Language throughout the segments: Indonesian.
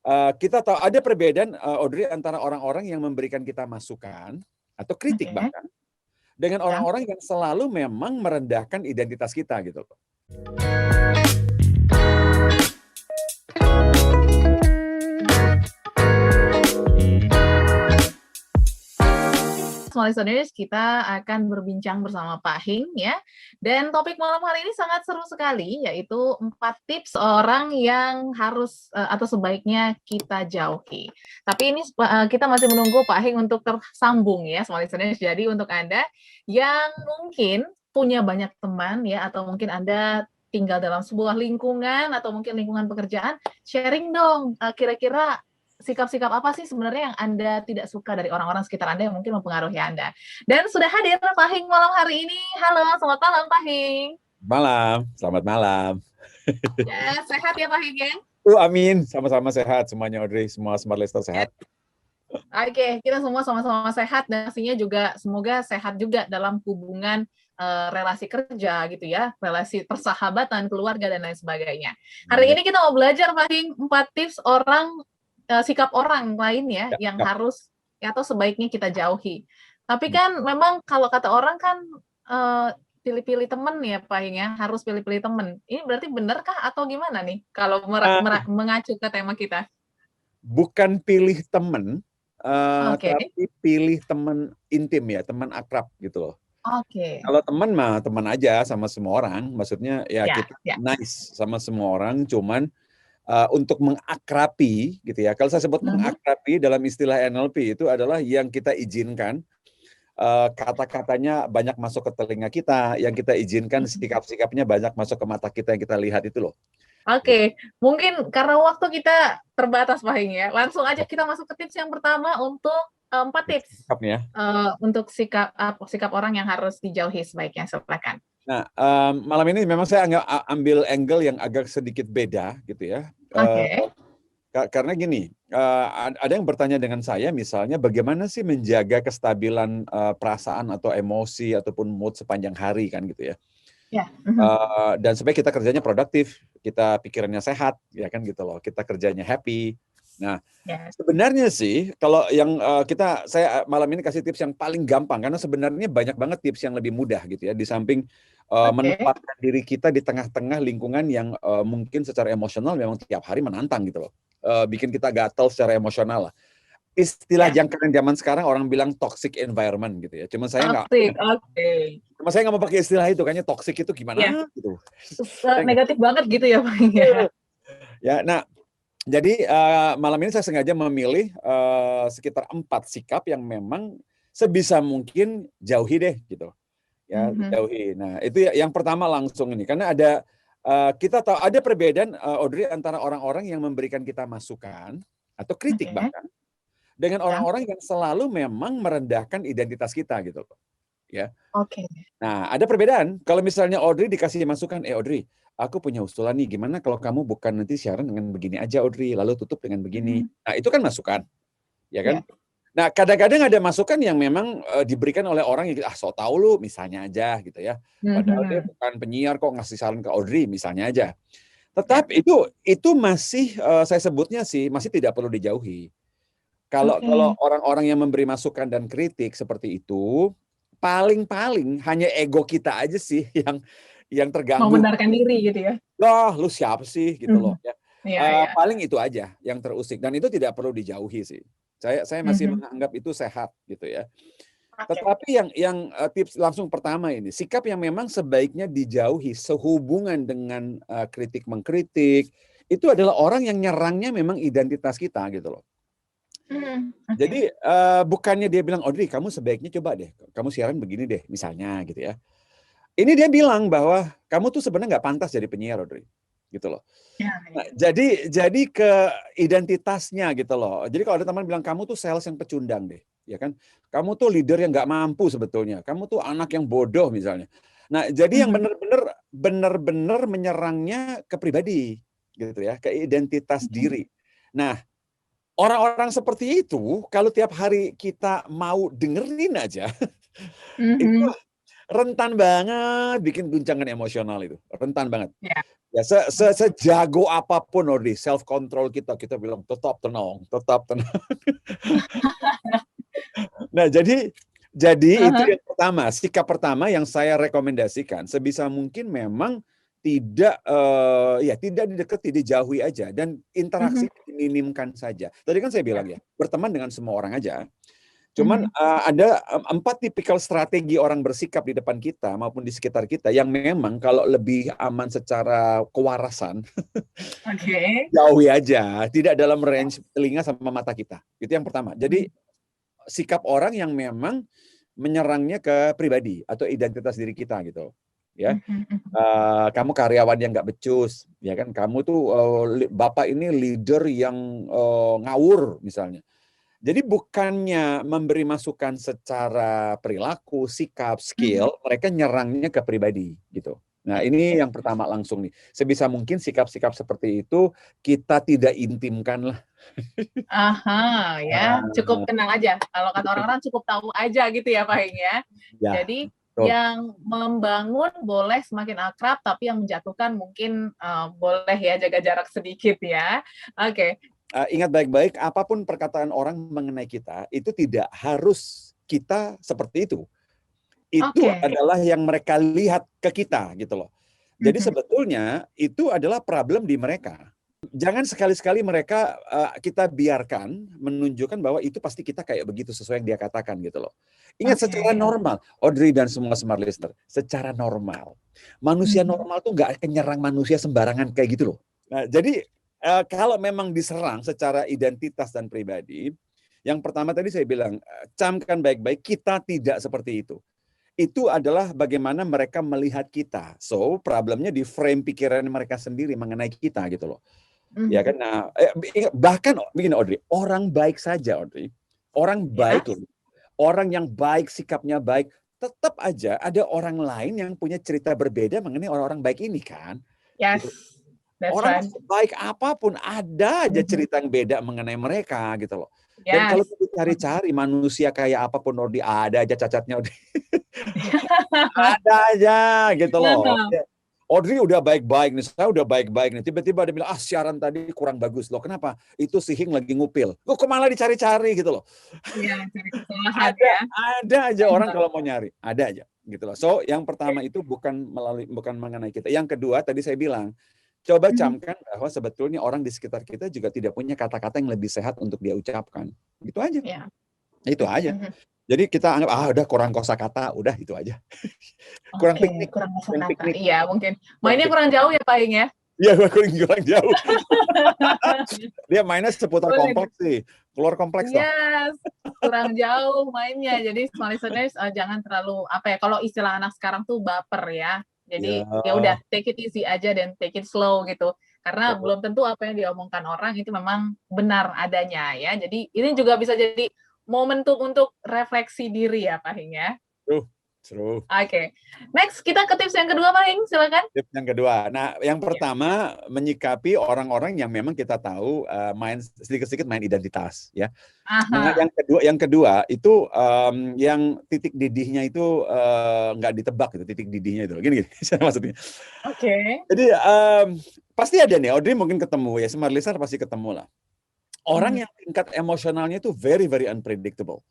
Kita tahu ada perbedaan, Audrey, antara orang-orang yang memberikan kita masukan atau kritik Oke. bahkan, dengan Ya. orang-orang yang selalu memang merendahkan identitas kita gitu loh. Small listeners, kita akan berbincang bersama Pak Hing ya. Dan topik malam hari ini sangat seru sekali, yaitu 4 tips orang yang harus atau sebaiknya kita jauhi. Tapi ini kita masih menunggu Pak Hing untuk tersambung ya, small listeners. Jadi untuk Anda yang mungkin punya banyak teman ya, atau mungkin Anda tinggal dalam sebuah lingkungan atau mungkin lingkungan pekerjaan, sharing dong kira-kira sikap-sikap apa sih sebenarnya yang Anda tidak suka dari orang-orang sekitar Anda yang mungkin mempengaruhi Anda. Dan sudah hadir Pak Hing malam hari ini. Halo, selamat malam Pak Hing. Malam, selamat malam. Ya, sehat ya Pak Hing ya? Amin, sama-sama sehat semuanya Audrey, semua Smart Listener sehat. Oke, kita semua sama-sama sehat dan pastinya juga semoga sehat juga dalam hubungan relasi kerja gitu ya, relasi persahabatan, keluarga dan lain sebagainya. Hari ini kita mau belajar Pak Hing 4 tips sikap orang lain ya yang harus atau sebaiknya kita jauhi. Tapi kan memang kalau kata orang kan pilih-pilih teman ya Pak Hing ya, harus pilih-pilih teman. Ini berarti benarkah atau gimana nih kalau mengacu ke tema kita? Bukan pilih teman, Oke. tapi pilih teman intim ya, teman akrab gitu loh. Oke. Kalau teman mah teman aja sama semua orang, maksudnya ya kita nice sama semua orang, cuman untuk mengakrabi gitu ya. Kalau saya sebut mengakrabi dalam istilah NLP itu adalah yang kita izinkan kata-katanya banyak masuk ke telinga kita, yang kita izinkan sikap-sikapnya banyak masuk ke mata kita yang kita lihat itu loh. Oke, mungkin karena waktu kita terbatas Pak Hing ya. Langsung aja kita masuk ke tips yang pertama untuk 4 tips untuk sikap orang yang harus dijauhi sebaiknya. Silakan. Nah, malam ini memang saya ambil angle yang agak sedikit beda gitu ya. Karena gini, ada yang bertanya dengan saya misalnya bagaimana sih menjaga kestabilan perasaan atau emosi ataupun mood sepanjang hari kan gitu ya. Dan supaya kita kerjanya produktif, kita pikirannya sehat ya kan gitu loh, kita kerjanya happy. Nah, sebenarnya sih kalau yang saya malam ini kasih tips yang paling gampang karena sebenarnya banyak banget tips yang lebih mudah gitu ya, di samping menempatkan diri kita di tengah-tengah lingkungan yang mungkin secara emosional memang tiap hari menantang gitu loh, bikin kita gatel secara emosional lah. Istilah jangkauan zaman sekarang orang bilang toxic environment gitu ya. Cuma saya nggak mau pakai istilah itu, kayaknya toxic itu gimana gitu. Negatif banget gitu ya Pak Hing. Ya, nah jadi malam ini saya sengaja memilih sekitar 4 sikap yang memang sebisa mungkin jauhi deh gitu. Ya, jauhi. Nah, itu yang pertama langsung ini karena ada kita tahu ada perbedaan Audrey antara orang-orang yang memberikan kita masukan atau kritik bahkan dengan orang-orang yang selalu memang merendahkan identitas kita gitu loh. Ya. Nah, ada perbedaan. Kalau misalnya Audrey dikasih masukan, Audrey, aku punya usulan nih, gimana kalau kamu bukan nanti siaran dengan begini aja Audrey, lalu tutup dengan begini. Nah, itu kan masukan. Ya kan? Nah, kadang-kadang ada masukan yang memang diberikan oleh orang yang so tahu lu misalnya aja gitu ya. Padahal dia bukan penyiar kok ngasih saran ke Audrey misalnya aja. Tetapi itu masih saya sebutnya sih masih tidak perlu dijauhi. Kalau orang-orang yang memberi masukan dan kritik seperti itu, paling-paling hanya ego kita aja sih yang terganggu. Membenarkan diri gitu ya. Loh, lu siapa sih gitu loh ya. Paling itu aja yang terusik dan itu tidak perlu dijauhi sih. Saya masih menganggap itu sehat gitu ya. Tetapi yang tips langsung pertama ini, sikap yang memang sebaiknya dijauhi sehubungan dengan kritik mengkritik, itu adalah orang yang nyerangnya memang identitas kita gitu loh. Jadi bukannya dia bilang, Audrey kamu sebaiknya coba deh, kamu siaran begini deh misalnya gitu ya. Ini dia bilang bahwa kamu tuh sebenarnya nggak pantas jadi penyiar Audrey, gitu loh. Nah, jadi ke identitasnya gitu loh. Jadi kalau ada teman bilang kamu tuh sales yang pecundang deh, ya kan? Kamu tuh leader yang nggak mampu sebetulnya. Kamu tuh anak yang bodoh misalnya. Nah, jadi yang benar-benar menyerangnya ke pribadi, gitu ya, ke identitas diri. Nah, orang-orang seperti itu, kalau tiap hari kita mau dengerin aja, itu rentan banget bikin guncangan emosional itu. Rentan banget. Ya. Ya, sejago apapun Ordi, self control kita bilang tetap tenang, tetap tenang. Nah, jadi itu yang pertama, sikap pertama yang saya rekomendasikan sebisa mungkin memang tidak tidak didekati, dijauhi aja dan interaksi diminimkan saja. Tadi kan saya bilang ya, berteman dengan semua orang aja. Cuman ada 4 tipikal strategi orang bersikap di depan kita maupun di sekitar kita yang memang kalau lebih aman secara kewarasan, jauhi aja, tidak dalam range telinga sama mata kita. Itu yang pertama. Jadi sikap orang yang memang menyerangnya ke pribadi atau identitas diri kita gitu. Ya, kamu karyawan yang nggak becus, ya kan? Kamu tuh bapak ini leader yang ngawur misalnya. Jadi bukannya memberi masukan secara perilaku, sikap, skill, mereka nyerangnya ke pribadi gitu. Nah, ini yang pertama langsung nih. Sebisa mungkin sikap-sikap seperti itu kita tidak intimkan lah. Aha, ya, cukup kenal aja. Kalau kata orang-orang cukup tahu aja gitu ya, Pak Hing ya. Jadi yang membangun boleh semakin akrab, tapi yang menjatuhkan mungkin boleh ya jaga jarak sedikit ya. Oke. Ingat baik-baik, apapun perkataan orang mengenai kita, itu tidak harus kita seperti itu. Itu adalah yang mereka lihat ke kita, gitu loh. Jadi sebetulnya itu adalah problem di mereka. Jangan sekali-sekali mereka kita biarkan menunjukkan bahwa itu pasti kita kayak begitu sesuai yang dia katakan, gitu loh. Ingat secara normal, Audrey dan semua smart listener, secara normal. Manusia normal tuh nggak akan nyerang manusia sembarangan kayak gitu loh. Nah, jadi kalau memang diserang secara identitas dan pribadi, yang pertama tadi saya bilang, camkan baik-baik, kita tidak seperti itu. Itu adalah bagaimana mereka melihat kita. So, problemnya di frame pikiran mereka sendiri mengenai kita gitu loh. Ya kan? Nah, bahkan begini Audrey, orang baik saja Audrey. Orang baik loh. Orang yang baik, sikapnya baik, tetap aja ada orang lain yang punya cerita berbeda mengenai orang-orang baik ini kan. Yes. Gitu. Orang baik apapun ada aja cerita yang beda mengenai mereka gitu loh. Dan kalau kita cari-cari manusia kayak apapun Audrey, ada aja cacatnya Audrey. Ada aja gitu loh. Audrey udah baik-baik nih, saya udah baik-baik nih. Tiba-tiba dia bilang, siaran tadi kurang bagus loh. Kenapa? Itu si Hing lagi ngupil. Kok malah dicari-cari gitu loh. Iya, cari kesalahan ya. Ada aja orang kalau mau nyari, ada aja gitu loh. So, yang pertama itu bukan mengenai kita. Yang kedua tadi saya bilang, coba camkan bahwa sebetulnya orang di sekitar kita juga tidak punya kata-kata yang lebih sehat untuk dia ucapkan. Gitu aja. Ya. Itu aja. Jadi kita anggap udah kurang kosakata, udah itu aja. Kurang piknik, kurang kosakata. Iya, mungkin. Mainnya kurang jauh ya, Pak Hing ya? Iya, kurang jauh. Dia mainnya seputar kompleks sih. Keluar kompleks dong. Yes, kurang jauh mainnya. Jadi small listeners jangan terlalu kalau istilah anak sekarang tuh baper ya. Jadi ya udah take it easy aja dan take it slow gitu. Karena belum tentu apa yang diomongkan orang itu memang benar adanya ya. Jadi ini juga bisa jadi momentum untuk refleksi diri ya Pak Hing ya. True. Oke. Next kita ke tips yang kedua Pak Hing, silakan. Tips yang kedua. Nah, yang pertama menyikapi orang-orang yang memang kita tahu main sedikit-sedikit main identitas ya. Nah, yang kedua itu yang titik didihnya itu nggak ditebak itu titik didihnya itu. Gini maksudnya. Jadi pasti ada nih, Audrey mungkin ketemu ya, smart listener pasti ketemu lah. Orang yang tingkat emosionalnya itu very very unpredictable.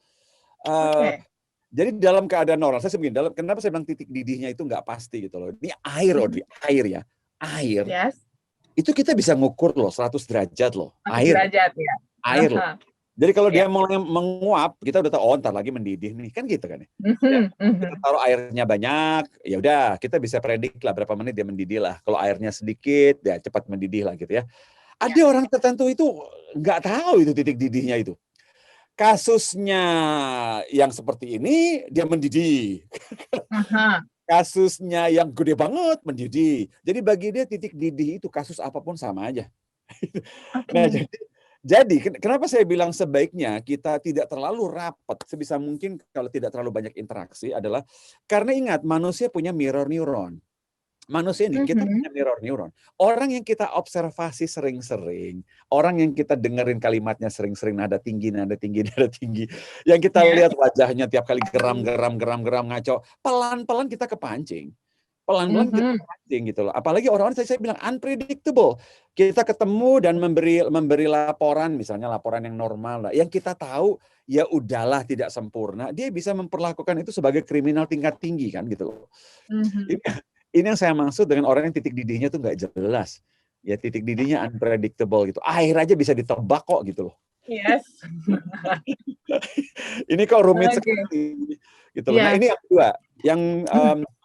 Jadi dalam keadaan normal, saya begini, kenapa saya bilang titik didihnya itu nggak pasti gitu loh. Ini air, Audrey, air ya. Air. Yes. Itu kita bisa ngukur loh, 100 derajat loh. 100 derajat ya. Air loh. Jadi kalau dia mulai menguap, kita udah tahu, ntar lagi mendidih nih. Kan gitu kan ya. Kita taruh airnya banyak, ya udah kita bisa predik lah berapa menit dia mendidih lah. Kalau airnya sedikit, ya cepat mendidih lah gitu ya. Ada orang tertentu itu nggak tahu itu titik didihnya itu. Kasusnya yang seperti ini, dia mendidih. Kasusnya yang gede banget, mendidih. Jadi bagi dia titik didih itu kasus apapun sama aja. Nah, jadi kenapa saya bilang sebaiknya kita tidak terlalu rapat, sebisa mungkin kalau tidak terlalu banyak interaksi adalah karena ingat, manusia punya mirror neuron. Manusia ini kita punya mirror neuron. Orang yang kita observasi sering-sering, orang yang kita dengerin kalimatnya sering-sering, nada tinggi, nada tinggi, nada tinggi, yang kita lihat wajahnya tiap kali geram ngaco, pelan-pelan kita kepancing. Pelan-pelan kita kepancing gitu loh. Apalagi orang-orang saya bilang unpredictable. Kita ketemu dan memberi laporan, misalnya laporan yang normal lah, yang kita tahu ya udahlah tidak sempurna, dia bisa memperlakukan itu sebagai kriminal tingkat tinggi kan gitu loh. Ini yang saya maksud dengan orang yang titik didihnya tuh nggak jelas. Ya titik didihnya unpredictable gitu. Air aja bisa ditebak kok gitu loh. Yes. Ini kok rumit sekali. Gitu loh. Nah ini yang kedua. Yang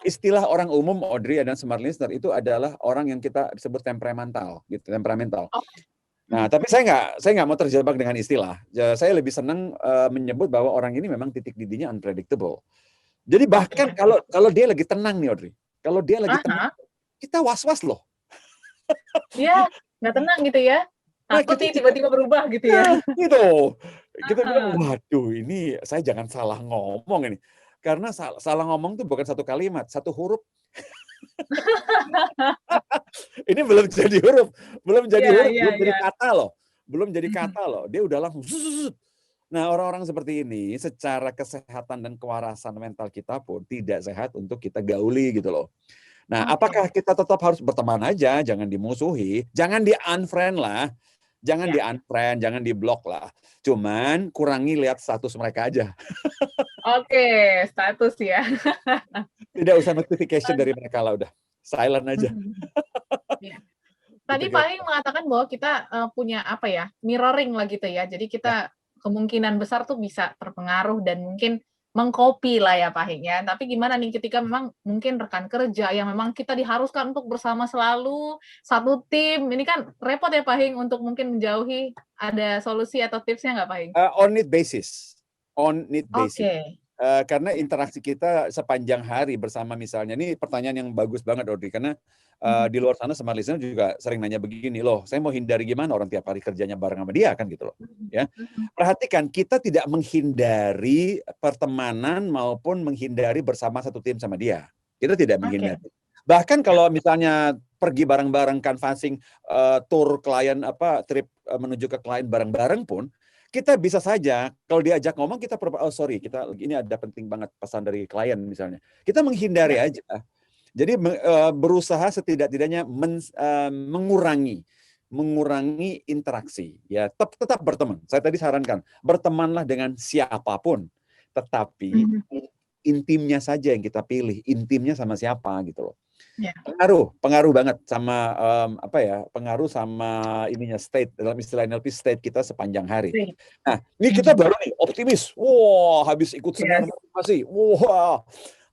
istilah orang umum Audrey dan smart listener itu adalah orang yang kita sebut temperamental. Gitu, temperamental. Nah, tapi saya nggak mau terjebak dengan istilah. Saya lebih senang menyebut bahwa orang ini memang titik didihnya unpredictable. Jadi bahkan kalau dia lagi tenang nih Audrey. Kalau dia lagi tenang, kita was-was loh. Iya, nggak tenang gitu ya. Takut nih tiba-tiba berubah gitu ya. Gitu. Kita bilang, waduh ini saya jangan salah ngomong ini. Karena salah ngomong tuh bukan satu kalimat, satu huruf. Ini belum jadi huruf, belum jadi kata loh. Belum jadi kata loh. Dia udah langsung Nah, orang-orang seperti ini secara kesehatan dan kewarasan mental kita pun tidak sehat untuk kita gauli gitu loh. Nah, apakah kita tetap harus berteman aja, jangan dimusuhi, jangan di-unfriend lah, jangan di-unfriend, jangan di-block lah. Cuman kurangi lihat status mereka aja. Oke, status ya. Tidak usah notification dari mereka lah, udah silent aja. Tadi Pak Hing mengatakan bahwa kita punya apa ya, mirroring lah gitu ya. Jadi kita kemungkinan besar tuh bisa terpengaruh dan mungkin mengcopy lah ya Pak Hing ya. Tapi gimana nih ketika memang mungkin rekan kerja yang memang kita diharuskan untuk bersama selalu satu tim, ini kan repot ya Pak Hing untuk mungkin menjauhi. Ada solusi atau tipsnya nggak Pak Hing? On need basis. Oke. Karena interaksi kita sepanjang hari bersama misalnya, ini pertanyaan yang bagus banget Audrey, karena di luar sana smart listener juga sering nanya begini loh, saya mau hindari gimana orang tiap hari kerjanya bareng sama dia kan gitu loh. Ya, perhatikan kita tidak menghindari pertemanan maupun menghindari bersama satu tim sama dia. Kita tidak menghindari. Bahkan kalau misalnya pergi bareng-bareng canvassing, tour klien trip menuju ke klien bareng-bareng pun kita bisa saja kalau diajak ngomong kita sorry kita ini ada penting banget pesan dari klien misalnya. Kita menghindari aja. Jadi berusaha setidak-tidaknya mengurangi interaksi ya, tetap berteman. Saya tadi sarankan bertemanlah dengan siapapun, tetapi intimnya saja yang kita pilih, intimnya sama siapa gitu loh. Pengaruh banget sama pengaruh sama ininya state, dalam istilah NLP state kita sepanjang hari. Nah, ini kita baru nih optimis. Wah, habis ikut seminar motivasi. Wah,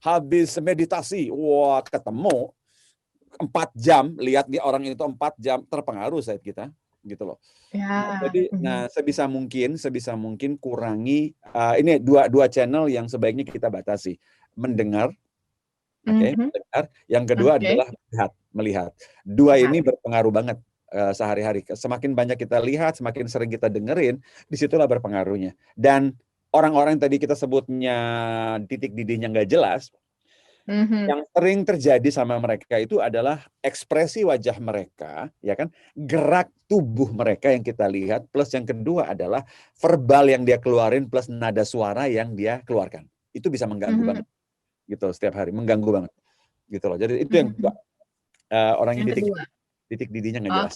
habis meditasi. Wah, ketemu 4 jam, lihat di orang itu 4 jam terpengaruh state kita gitu loh. Jadi sebisa mungkin kurangi ini dua channel yang sebaiknya kita batasi. Mendengar. Mendengar. Yang kedua adalah melihat. Dua ini berpengaruh banget sehari-hari. Semakin banyak kita lihat, semakin sering kita dengerin, disitulah berpengaruhnya. Dan orang-orang yang tadi kita sebutnya titik didihnya nggak jelas, yang sering terjadi sama mereka itu adalah ekspresi wajah mereka, ya kan, gerak tubuh mereka yang kita lihat, plus yang kedua adalah verbal yang dia keluarin plus nada suara yang dia keluarkan. Itu bisa mengganggu banget. Gitu setiap hari, mengganggu banget gitu loh. Jadi itu yang orang yang titik didihnya nggak jelas.